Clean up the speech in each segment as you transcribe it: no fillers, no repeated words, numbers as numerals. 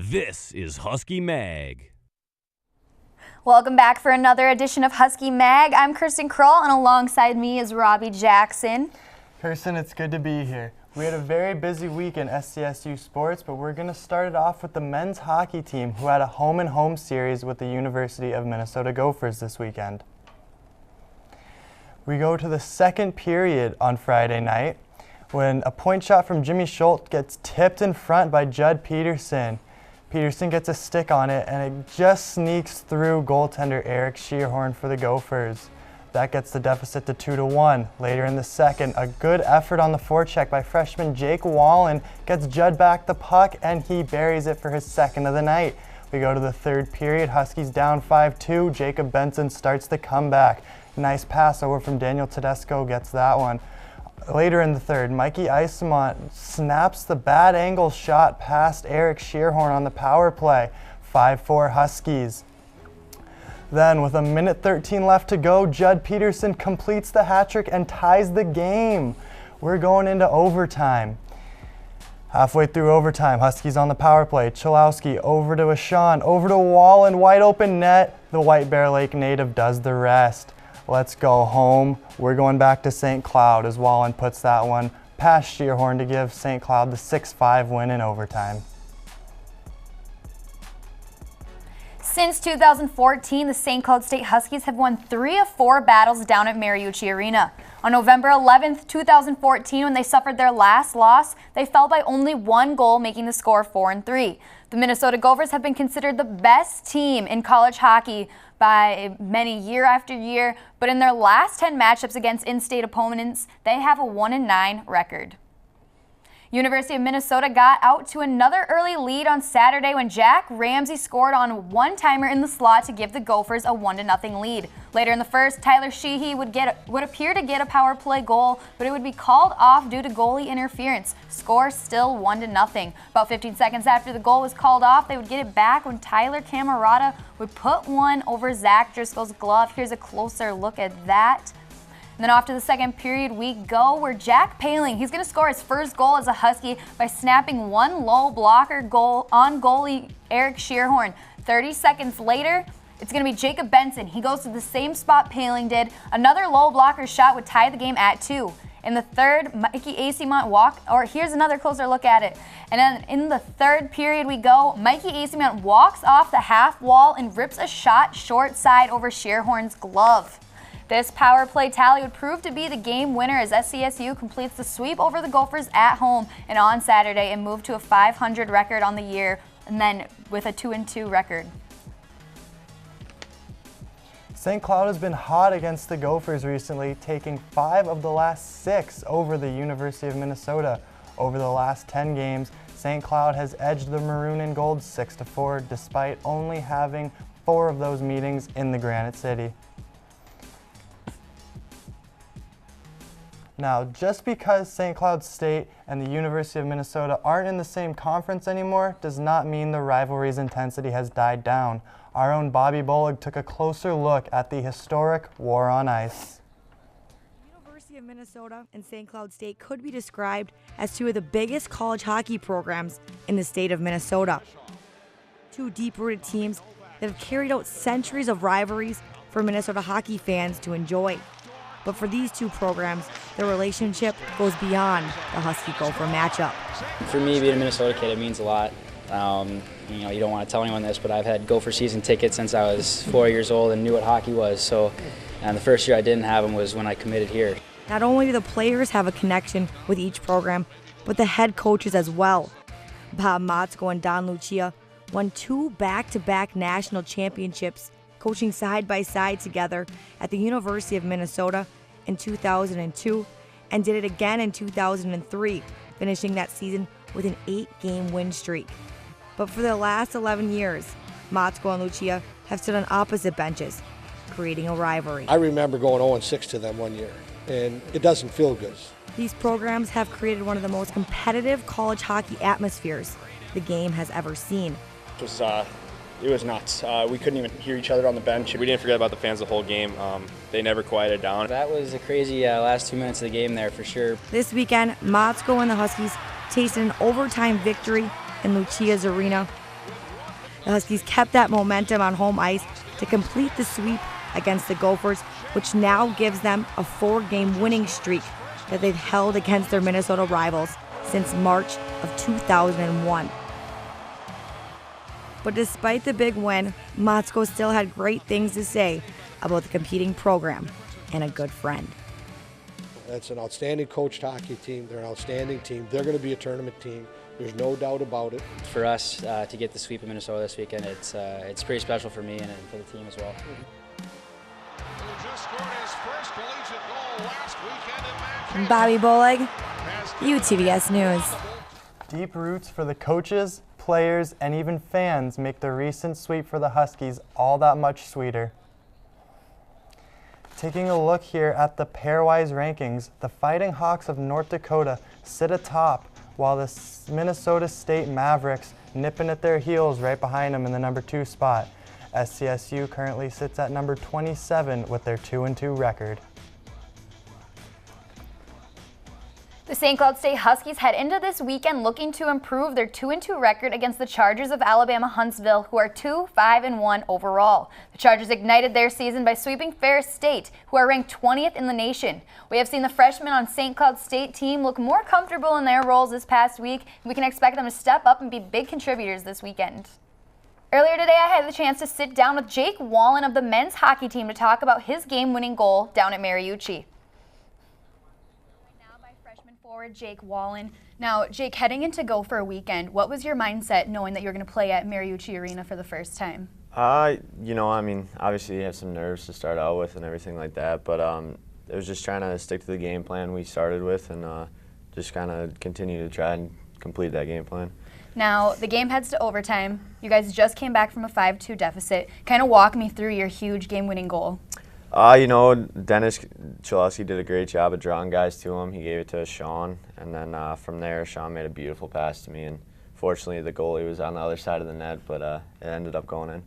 This is Husky Mag. Welcome back for another edition of Husky Mag. I'm Kirsten Kroll, and alongside me is Robbie Jackson. Kirsten, it's good to be here. We had a very busy week in SCSU sports, but we're going to start it off with the men's hockey team, who had a home-and-home series with the University of Minnesota Gophers this weekend. We go to the second period on Friday night when a point shot from Jimmy Schultz gets tipped in front by Judd Peterson. Peterson gets a stick on it, and it just sneaks through goaltender Eric Shearhorn for the Gophers. That gets the deficit to 2-1. Later in the second, a good effort on the forecheck by freshman Jake Wallen gets Judd back the puck, and he buries it for his second of the night. We go to the third period. Huskies down 5-2. Jacob Benson starts the comeback. Nice pass over from Daniel Tedesco gets that one. Later in the third, Mikey Isemont snaps the bad angle shot past Eric Shearhorn on the power play. 5-4 Huskies. Then, with 1:13 left to go, Judd Peterson completes the hat trick and ties the game. We're going into overtime. Halfway through overtime, Huskies on the power play. Chalowski over to Ashawn, over to Wallen, wide open net. The White Bear Lake native does the rest. Let's go home. We're going back to St. Cloud as Wallen puts that one past Shearhorn to give St. Cloud the 6-5 win in overtime. Since 2014, the St. Cloud State Huskies have won 3 of 4 battles down at Mariucci Arena. On November 11th, 2014, when they suffered their last loss, they fell by only 1 goal, making the score 4-3. The Minnesota Gophers have been considered the best team in college hockey by many year after year, but in their last 10 matchups against in-state opponents, they have a 1-9 record. University of Minnesota got out to another early lead on Saturday when Jack Ramsey scored on a one-timer in the slot to give the Gophers a 1-0 lead. Later in the first, Tyler Sheehy would appear to get a power play goal, but it would be called off due to goalie interference. Score still 1-0. About 15 seconds after the goal was called off, they would get it back when Tyler Camerata would put one over Zach Driscoll's glove. Here's a closer look at that. And then off to the second period we go, where Jack Paling, he's going to score his first goal as a Husky by snapping one low blocker goal on goalie Eric Shearhorn. 30 seconds later, it's going to be Jacob Benson. He goes to the same spot Paling did. Another low blocker shot would tie the game at 2. In the third, Mikey Isemont here's another closer look at it. And then in the third period we go, Mikey Isemont walks off the half wall and rips a shot short side over Shearhorn's glove. This power play tally would prove to be the game winner as SCSU completes the sweep over the Gophers at home and on Saturday and move to a .500 record on the year, and then with a 2-2 record. St. Cloud has been hot against the Gophers recently, taking 5 of the last 6 over the University of Minnesota. Over the last 10 games, St. Cloud has edged the Maroon and Gold 6-4, despite only having 4 of those meetings in the Granite City. Now, just because St. Cloud State and the University of Minnesota aren't in the same conference anymore does not mean the rivalry's intensity has died down. Our own Bobby Bollig took a closer look at the historic War on Ice. The University of Minnesota and St. Cloud State could be described as 2 of the biggest college hockey programs in the state of Minnesota. 2 deep-rooted teams that have carried out centuries of rivalries for Minnesota hockey fans to enjoy. But for these 2 programs, their relationship goes beyond the Husky-Gopher matchup. For me, being a Minnesota kid, it means a lot. You don't want to tell anyone this, but I've had Gopher season tickets since I was 4 years old and knew what hockey was. So, and the first year I didn't have them was when I committed here. Not only do the players have a connection with each program, but the head coaches as well. Bob Motzko and Don Lucia won 2 back-to-back national championships, coaching side by side together at the University of Minnesota in 2002 and did it again in 2003, finishing that season with an 8-game win streak. But for the last 11 years, Motzko and Lucia have stood on opposite benches, creating a rivalry. I remember going 0-6 to them one year, and it doesn't feel good. These programs have created one of the most competitive college hockey atmospheres the game has ever seen. It was nuts. We couldn't even hear each other on the bench. We didn't forget about the fans the whole game. They never quieted down. That was a crazy last 2 minutes of the game there for sure. This weekend, Motzko and the Huskies tasted an overtime victory in Lucia's arena The Huskies kept that momentum on home ice to complete the sweep against the Gophers, which now gives them a 4-game winning streak that they've held against their Minnesota rivals since March of 2001. But despite the big win, Motzko still had great things to say about the competing program and a good friend. It's an outstanding coached hockey team. They're an outstanding team. They're going to be a tournament team. There's no doubt about it. For us to get the sweep of Minnesota this weekend, it's pretty special for me and for the team as well. Who just scored his first collegiate goal last weekend in Mankato. Bobby Bolig, UTVS News. Deep roots for the coaches, players, and even fans make the recent sweep for the Huskies all that much sweeter. Taking a look here at the pairwise rankings, the Fighting Hawks of North Dakota sit atop, while the Minnesota State Mavericks nipping at their heels right behind them in the number 2 spot. SCSU currently sits at number 27 with their 2-2 record. The St. Cloud State Huskies head into this weekend looking to improve their 2-2 record against the Chargers of Alabama Huntsville, who are 2-5-1 overall. The Chargers ignited their season by sweeping Ferris State, who are ranked 20th in the nation. We have seen the freshmen on St. Cloud State team look more comfortable in their roles this past week, and we can expect them to step up and be big contributors this weekend. Earlier today, I had the chance to sit down with Jake Wallen of the men's hockey team to talk about his game-winning goal down at Mariucci. Forward Jake Wallen. Now, Jake, heading into Gopher weekend, what was your mindset knowing that you're going to play at Mariucci Arena for the first time? You know, I mean, obviously you have some nerves to start out with and everything like that, but it was just trying to stick to the game plan we started with and just kind of continue to try and complete that game plan. Now, the game heads to overtime. You guys just came back from a 5-2 deficit. Kind of walk me through your huge game-winning goal. You know, Dennis Chalowski did a great job of drawing guys to him. He gave it to Sean, and then from there, Sean made a beautiful pass to me. And fortunately, the goalie was on the other side of the net, but it ended up going in.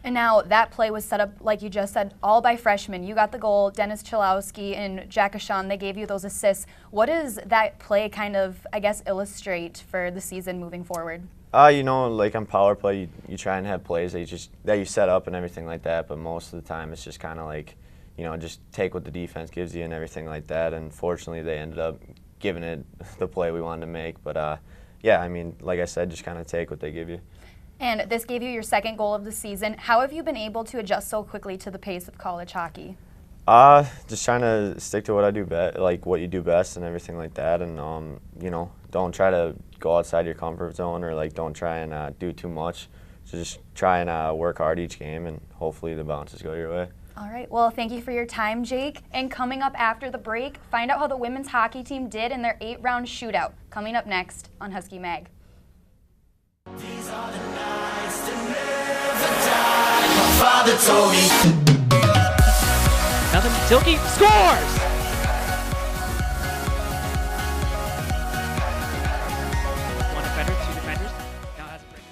And now that play was set up, like you just said, all by freshmen. You got the goal, Dennis Chalowski and Jack Ashawn, they gave you those assists. What does that play kind of, I guess, illustrate for the season moving forward? You know, like on power play, you try and have plays that you set up and everything like that, but most of the time it's just kind of like, you know, just take what the defense gives you and everything like that. And fortunately, they ended up giving it the play we wanted to make. But yeah, I mean, like I said, just kind of take what they give you. And this gave you your second goal of the season. How have you been able to adjust so quickly to the pace of college hockey? Just trying to stick to what I do best, like what you do best and everything like that. And you know, don't try to go outside your comfort zone or like don't try and do too much. So just try and work hard each game, and hopefully the bounces go your way. All right, well, thank you for your time, Jake. And coming up after the break, find out how the women's hockey team did in their 8-round shootout. Coming up next on Husky Mag. These are the nights that never die. My father told me. Nothing. Tilke scores! One defender, 2 defenders. Now has a break.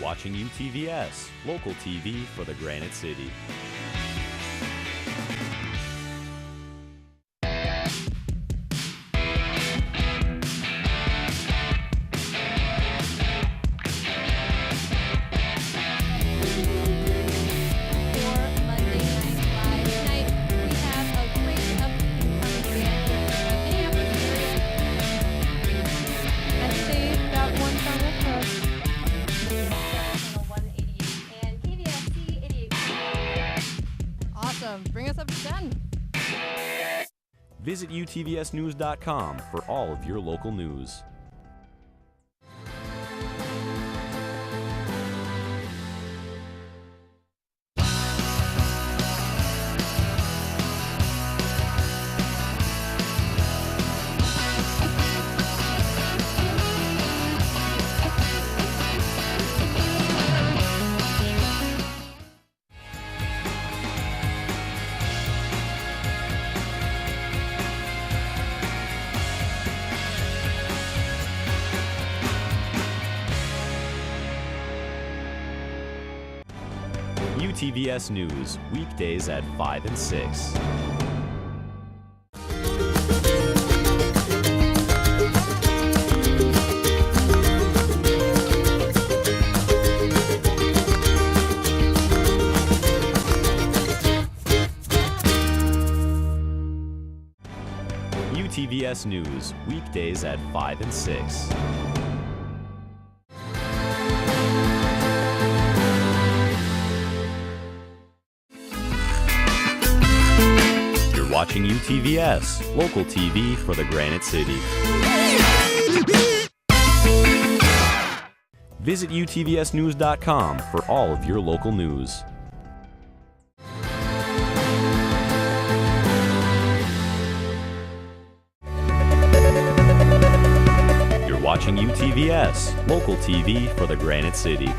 Watching UTVS, local TV for the Granite City. Bring us up to 10. Visit utvsnews.com for all of your local news. UTVS News, weekdays at 5 and 6. UTVS News, weekdays at 5 and 6. You're watching UTVS, local TV for the Granite City. Visit utvsnews.com for all of your local news. You're watching UTVS, local TV for the Granite City.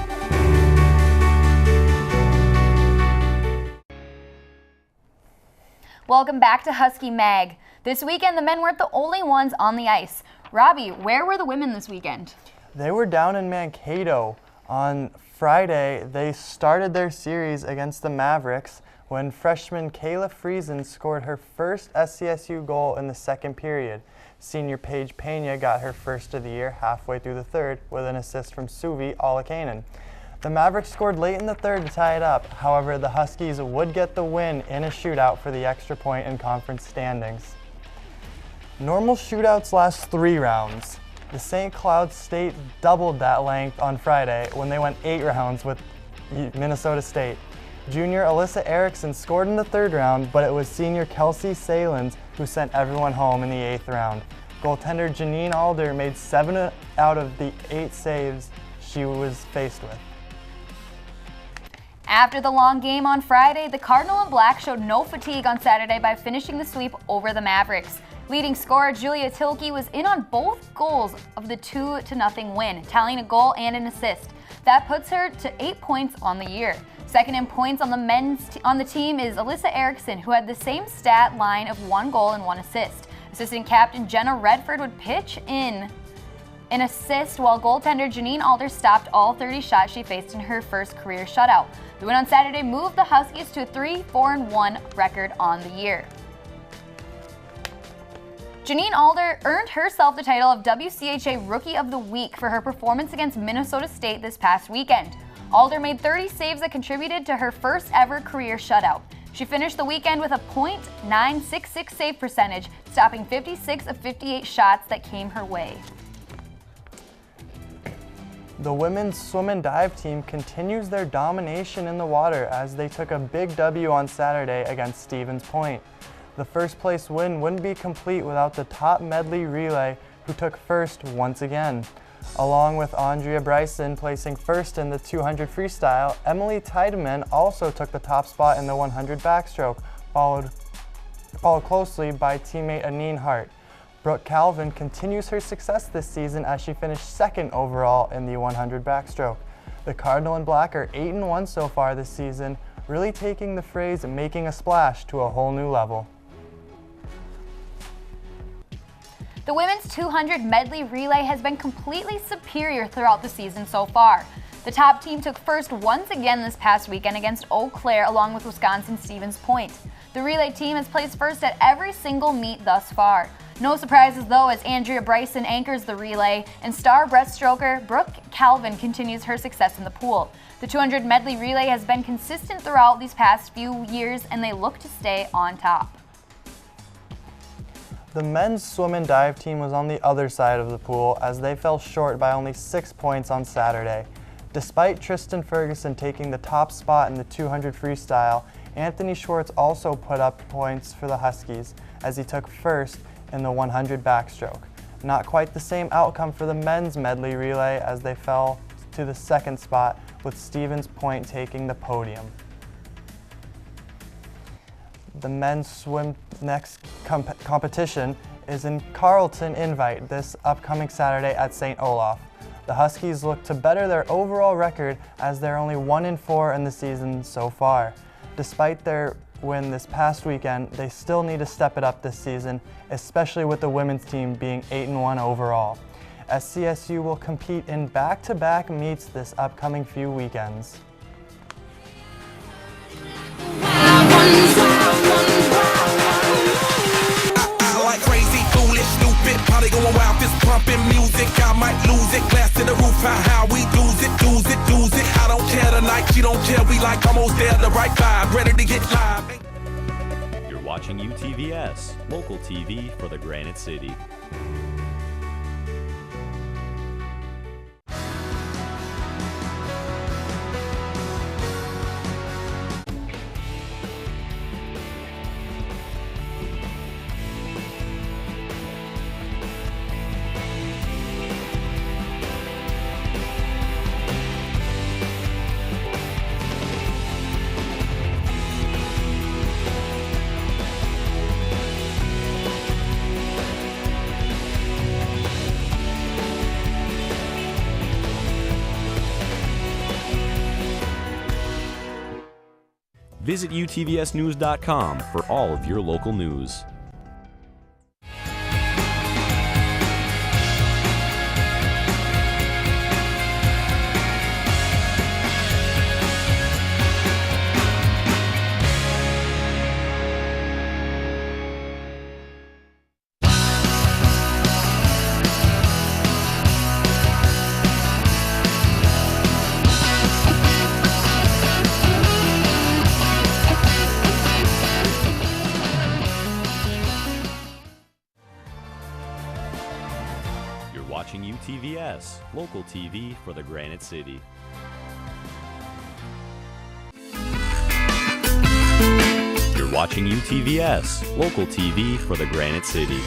Welcome back to Husky Mag. This weekend, the men weren't the only ones on the ice. Robbie, where were the women this weekend? They were down in Mankato. On Friday, they started their series against the Mavericks when freshman Kayla Friesen scored her first SCSU goal in the second period. Senior Paige Pena got her first of the year halfway through the third with an assist from Suvi Alakainen. The Mavericks scored late in the third to tie it up. However, the Huskies would get the win in a shootout for the extra point in conference standings. Normal shootouts last 3 rounds. The St. Cloud State doubled that length on Friday when they went 8 rounds with Minnesota State. Junior Alyssa Erickson scored in the 3rd round, but it was senior Kelsey Salins who sent everyone home in the 8th round. Goaltender Janine Alder made 7 out of the 8 saves she was faced with. After the long game on Friday, the Cardinal and Black showed no fatigue on Saturday by finishing the sweep over the Mavericks. Leading scorer Julia Tilke was in on both goals of the 2-0 win, tallying a goal and an assist. That puts her to 8 points on the year. Second in points on the team is Alyssa Erickson, who had the same stat line of 1 goal and 1 assist. Assistant captain Jenna Redford would pitch in an assist, while goaltender Janine Alder stopped all 30 shots she faced in her first career shutout. The win on Saturday moved the Huskies to a 3-4-1 record on the year. Janine Alder earned herself the title of WCHA Rookie of the Week for her performance against Minnesota State this past weekend. Alder made 30 saves that contributed to her first ever career shutout. She finished the weekend with a .966 save percentage, stopping 56 of 58 shots that came her way. The women's swim and dive team continues their domination in the water as they took a big W on Saturday against Stevens Point. The first place win wouldn't be complete without the top medley relay, who took first once again. Along with Andrea Bryson placing first in the 200 freestyle, Emily Tiedemann also took the top spot in the 100 backstroke, followed closely by teammate Anine Hart. Brooke Calvin continues her success this season as she finished second overall in the 100 backstroke. The Cardinal and Black are 8-1 so far this season, really taking the phrase "making a splash" to a whole new level. The women's 200 medley relay has been completely superior throughout the season so far. The top team took first once again this past weekend against Eau Claire along with Wisconsin Stevens Point. The relay team has placed first at every single meet thus far. No surprises though, as Andrea Bryson anchors the relay and star breaststroker Brooke Calvin continues her success in the pool. The 200 medley relay has been consistent throughout these past few years and they look to stay on top. The men's swim and dive team was on the other side of the pool as they fell short by only 6 points on Saturday. Despite Tristan Ferguson taking the top spot in the 200 freestyle, Anthony Schwartz also put up points for the Huskies as he took first in the 100 backstroke. Not quite the same outcome for the men's medley relay as they fell to the second spot, with Stevens Point taking the podium. The men's swim next competition is in Carleton Invite this upcoming Saturday at St. Olaf. The Huskies look to better their overall record as they're only 1-4 in the season so far. Despite their win this past weekend, they still need to step it up this season, especially with the women's team being 8-1 overall. SCSU will compete in back-to-back meets this upcoming few weekends. Like crazy, foolish, stupid, party going wild, fist pumping music, I might lose it, glass to the roof, how we lose it, I don't care tonight, she don't care, we like almost there, the right vibe, ready to get live. You're watching watching UTVS, local TV for the Granite City. Visit utvsnews.com for all of your local news. Watching UTVS, local TV for the Granite City. You're watching UTVS, local TV for the Granite City.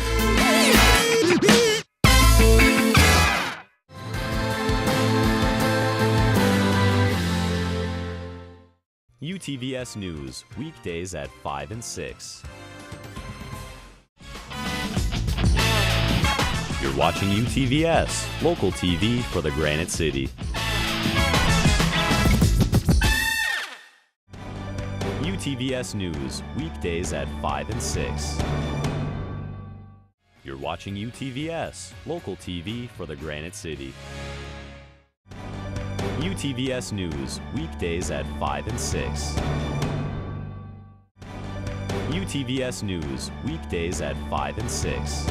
UTVS News, weekdays at 5 and 6. You're watching UTVS, local TV for the Granite City. UTVS News, weekdays at 5 and 6. You're watching UTVS, local TV for the Granite City. UTVS News, weekdays at 5 and 6. UTVS News, weekdays at 5 and 6.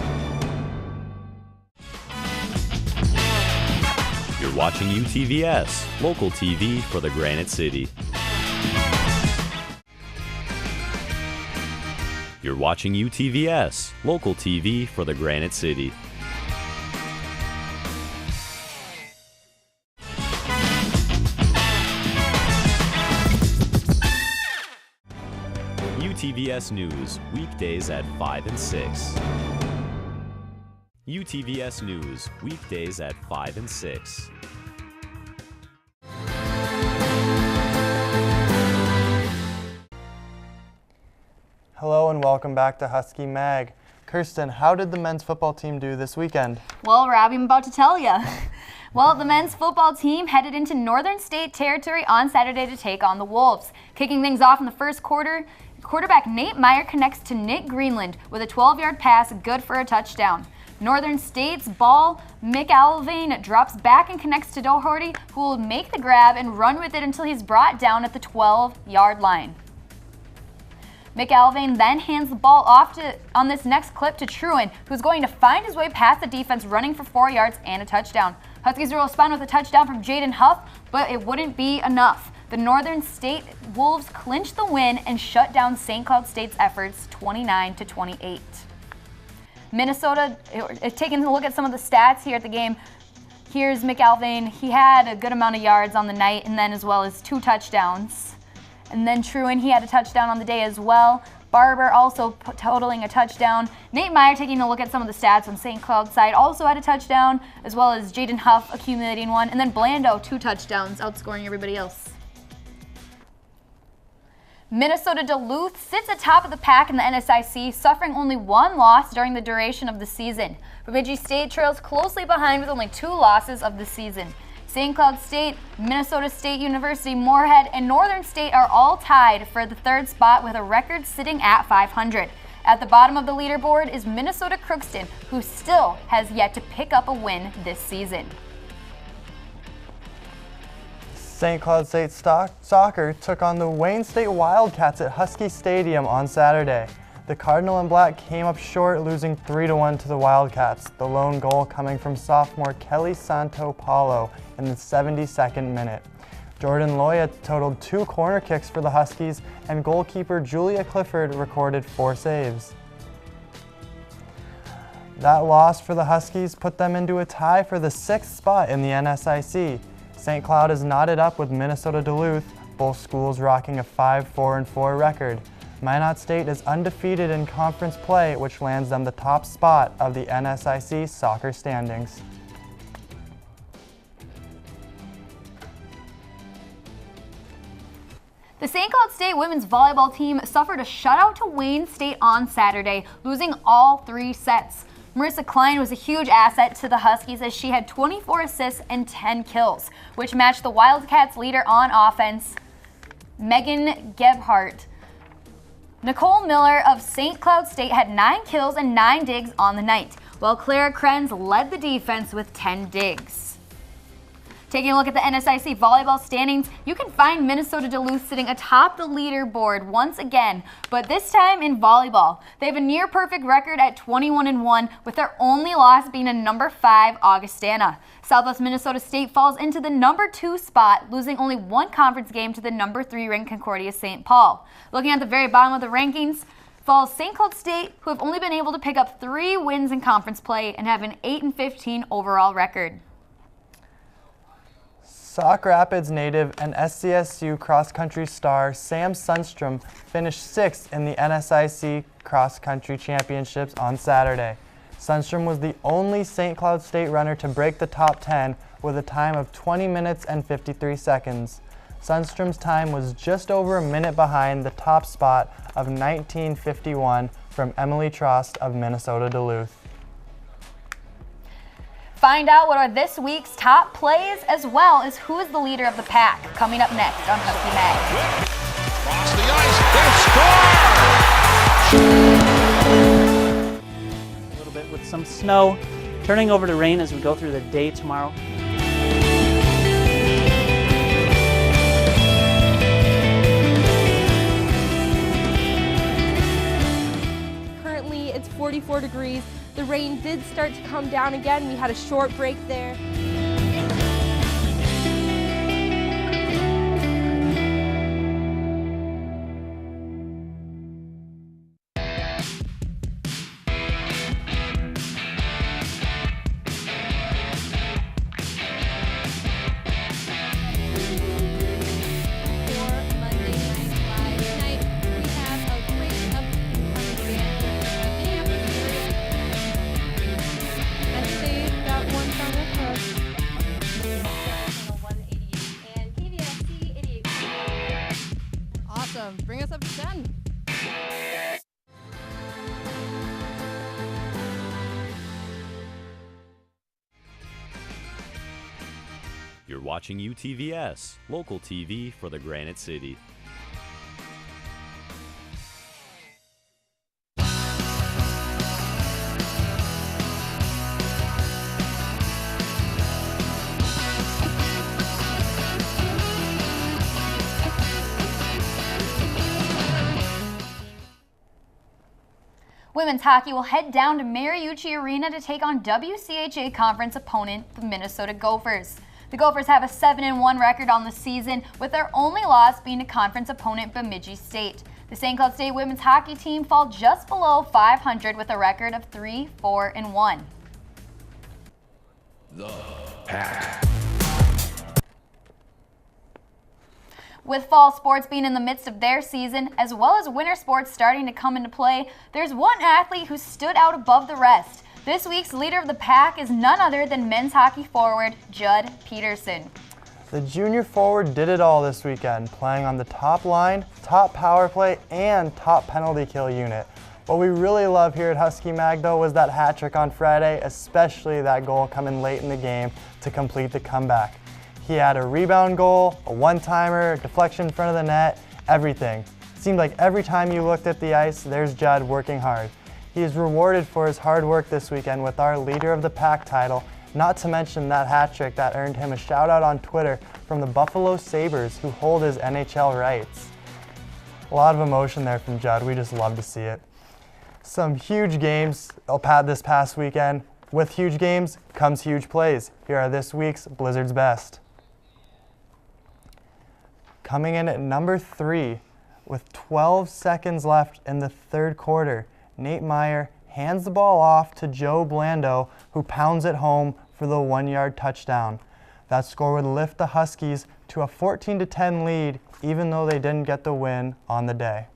You're watching UTVS, local TV for the Granite City. You're watching UTVS, local TV for the Granite City. UTVS News, weekdays at 5 and 6. UTVS News, weekdays at 5 and 6. Hello and welcome back to Husky Mag. Kirsten, how did the men's football team do this weekend? Well, Robbie, I'm about to tell you. Well, the men's football team headed into Northern State territory on Saturday to take on the Wolves. Kicking things off in the first quarter, quarterback Nate Meyer connects to Nick Greenland with a 12-yard pass, good for a touchdown. Northern State's ball, McAlvain drops back and connects to Doherty, who will make the grab and run with it until he's brought down at the 12-yard line. McAlvain then hands the ball off on this next clip to Truin, who's going to find his way past the defense, running for 4 yards and a touchdown. Huskies will respond with a touchdown from Jaden Huff, but it wouldn't be enough. The Northern State Wolves clinched the win and shut down St. Cloud State's efforts 29-28. Minnesota, taking a look at some of the stats here at the game. Here's McAlvain. He had a good amount of yards on the night, and then as well as 2 touchdowns. And then Truin, he had a touchdown on the day as well. Barber also totaling a touchdown. Nate Meyer, taking a look at some of the stats on St. Cloud side, also had a touchdown, as well as Jaden Huff accumulating 1. And then Blando, 2 touchdowns, outscoring everybody else. Minnesota Duluth sits atop of the pack in the NSIC, suffering only 1 loss during the duration of the season. Bemidji State trails closely behind with only 2 losses of the season. St. Cloud State, Minnesota State University, Moorhead, and Northern State are all tied for the 3rd spot with a record sitting at 500. At the bottom of the leaderboard is Minnesota Crookston, who still has yet to pick up a win this season. St. Cloud State Soccer took on the Wayne State Wildcats at Husky Stadium on Saturday. The Cardinal and Black came up short, losing 3-1 to the Wildcats, the lone goal coming from sophomore Kelly Santo Paulo in the 72nd minute. Jordan Loya totaled 2 corner kicks for the Huskies, and goalkeeper Julia Clifford recorded 4 saves. That loss for the Huskies put them into a tie for the 6th spot in the NSIC. St. Cloud is knotted up with Minnesota Duluth, both schools rocking a 5-4-4 record. Minot State is undefeated in conference play, which lands them the top spot of the NSIC soccer standings. The St. Cloud State women's volleyball team suffered a shutout to Wayne State on Saturday, losing all 3 sets. Marissa Klein was a huge asset to the Huskies as she had 24 assists and 10 kills, which matched the Wildcats' leader on offense, Megan Gebhardt. Nicole Miller of St. Cloud State had 9 kills and 9 digs on the night, while Clara Krenz led the defense with 10 digs. Taking a look at the NSIC volleyball standings, you can find Minnesota Duluth sitting atop the leaderboard once again, but this time in volleyball. They have a near-perfect record at 21-1, with their only loss being a number 5 Augustana. Southwest Minnesota State falls into the number 2 spot, losing only 1 conference game to the number 3 ranked Concordia St. Paul. Looking at the very bottom of the rankings, falls St. Cloud State, who have only been able to pick up 3 wins in conference play and have an 8-15 overall record. Sauk Rapids native and SCSU cross-country star Sam Sundstrom finished 6th in the NSIC cross-country championships on Saturday. Sundstrom was the only St. Cloud State runner to break the top 10 with a time of 20 minutes and 53 seconds. Sundstrom's time was just over a minute behind the top spot of 19:51 from Emily Trost of Minnesota Duluth. Find out what are this week's top plays, as well as who is the leader of the pack, coming up next on Husky Mag. Across the ice, they score! A little bit with some snow, turning over to rain as we go through the day tomorrow. Currently, it's 44 degrees. The rain did start to come down again. We had a short break there. Bring us up to 10. You're watching UTVS, local TV for the Granite City. Women's hockey will head down to Mariucci Arena to take on WCHA conference opponent, the Minnesota Gophers. The Gophers have a 7-1 record on the season, with their only loss being to conference opponent Bemidji State. The St. Cloud State women's hockey team fall just below 500 with a record of 3-4-1. The Pack. With fall sports being in the midst of their season, as well as winter sports starting to come into play, there's one athlete who stood out above the rest. This week's leader of the pack is none other than men's hockey forward Judd Peterson. The junior forward did it all this weekend, playing on the top line, top power play, and top penalty kill unit. What we really love here at Husky Mag, though, was that hat trick on Friday, especially that goal coming late in the game to complete the comeback. He had a rebound goal, a one-timer, a deflection in front of the net, everything. It seemed like every time you looked at the ice, there's Judd working hard. He is rewarded for his hard work this weekend with our Leader of the Pack title, not to mention that hat trick that earned him a shout out on Twitter from the Buffalo Sabres, who hold his NHL rights. A lot of emotion there from Judd. We just love to see it. Some huge games this past weekend. With huge games comes huge plays. Here are this week's Blizzard's Best. Coming in at number 3 with 12 seconds left in the third quarter, Nate Meyer hands the ball off to Joe Blando, who pounds it home for the 1-yard touchdown. That score would lift the Huskies to a 14-10 lead, even though they didn't get the win on the day.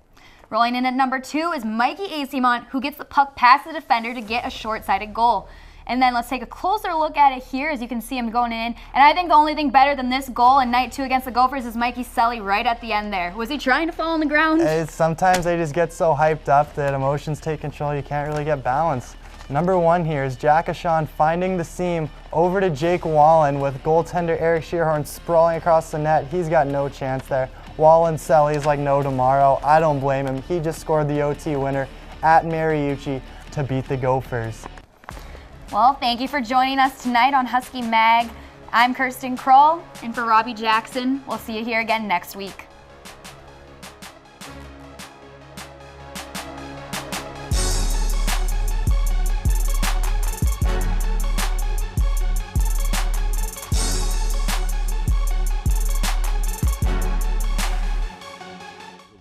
Rolling in at number 2 is Mikey Acemont, who gets the puck past the defender to get a short-sided goal. And then let's take a closer look at it here as you can see him going in. And I think the only thing better than this goal in night 2 against the Gophers is Mikey Selly right at the end there. Was he trying to fall on the ground? Sometimes they just get so hyped up that emotions take control. You can't really get balance. Number 1 here is Jack Ashawn finding the seam over to Jake Wallen with goaltender Eric Shearhorn sprawling across the net. He's got no chance there. Wallen Selly's like no tomorrow. I don't blame him. He just scored the OT winner at Mariucci to beat the Gophers. Well, thank you for joining us tonight on Husky Mag. I'm Kirsten Kroll, and for Robbie Jackson, we'll see you here again next week.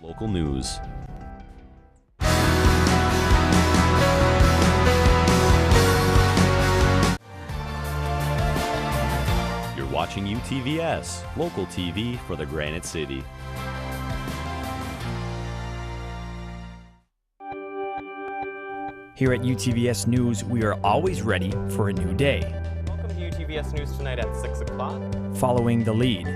Local news. Watching UTVS, local TV for the Granite City. Here at UTVS News, we are always ready for a new day. Welcome to UTVS News tonight at 6 o'clock. Following the lead,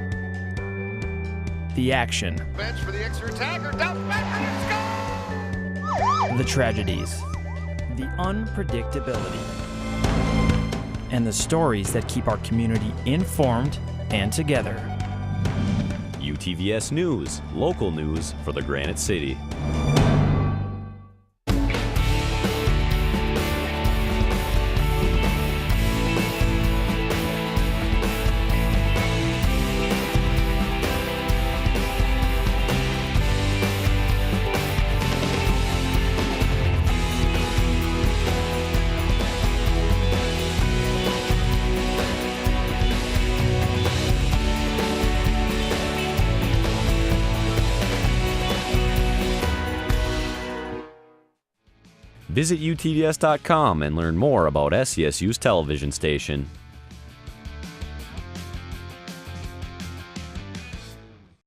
the action, Bench for the extra attacker, down back, and it's the tragedies, the unpredictability, and the stories that keep our community informed and together. UTVS News, local news for the Granite City. Visit UTVS.com and learn more about SCSU's television station.